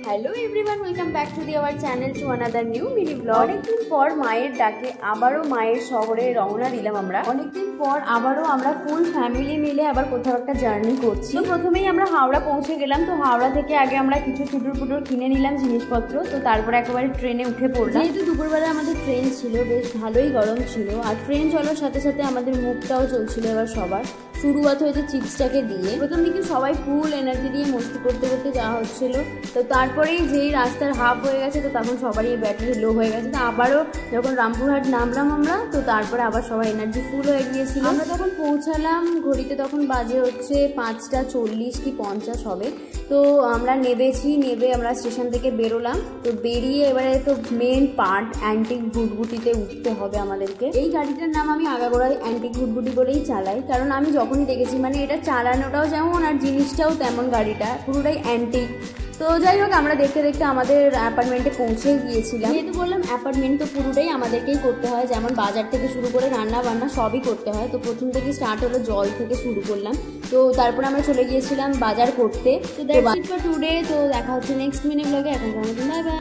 Hello everyone, welcome back to our channel to another new mini blog. অনেকদিন পর মায়ের ডাকে আবারও মায়ের শহরে রওনা দিলাম আমরা। অনেকদিন পর আবারও আমরা ফুল ফ্যামিলি মিলে আবার কোথাও একটা জার্নি করছি। তো প্রথমেই আমরা হাওড়া পৌঁছে গেলাম। তো হাওড়া থেকে আগে আমরা কিছু ছুটুর কিনে নিলাম জিনিসপত্র। তো তারপরে একেবারে ট্রেনে উঠে পড়লাম। যেহেতু দুপুরবেলা আমাদের ট্রেন ছিল, বেশ ভালোই গরম ছিল। আর ট্রেন চলার সাথে সাথে আমাদের মুখটাও চলছিল এবার সবার। শুরুয়াত হয়েছে চিপসটাকে দিয়ে। প্রথম দিকে সবাই ফুল এনার্জি দিয়ে মস্তি করতে করতে যাওয়া হচ্ছিল। তো তারপরেই যেই রাস্তার হাফ হয়ে গেছে, তো তখন সবারই ব্যাটারি লো হয়ে গেছে। তো আবারও যখন রামপুরহাট নামলাম আমরা, তো তারপরে আবার সবাই এনার্জি ফুল হয়ে গিয়েছিল। আমরা তখন পৌঁছালাম, ঘড়িতে তখন বাজে হচ্ছে 5টা 40 কি 50 হবে। তো আমরা নেবে আমরা স্টেশন থেকে বেরোলাম। তো বেরিয়ে এবারে তো মেন পার্ট অ্যান্টিক ভুটভুটিতে উঠতে হবে আমাদেরকে। এই গাড়িটার নাম আমি আগাগোড়ায় অ্যান্টিক ভুটভুটি বলেই চালাই, কারণ আমি যখনই দেখেছি মানে এটা চালানোটাও যেমন আর জিনিসটাও তেমন, গাড়িটা পুরোটাই অ্যান্টিক। তো যাই হোক, আমরা দেখতে দেখতে আমাদের অ্যাপার্টমেন্টে পৌঁছে গিয়েছিলাম। যেহেতু বললাম অ্যাপার্টমেন্ট, তো পুরোটাই আমাদেরকেই করতে হয়, যেমন বাজার থেকে শুরু করে রান্না বান্না সবই করতে হয়। তো প্রথম থেকে স্টার্ট হলো জল থেকে শুরু করলাম। তো তারপরে আমরা চলে গিয়েছিলাম বাজার করতে। তো দ্যাটস ইট ফর টুডে। তো দেখা হচ্ছে নেক্সট মিনি ব্লগে। এখন বাই বাই।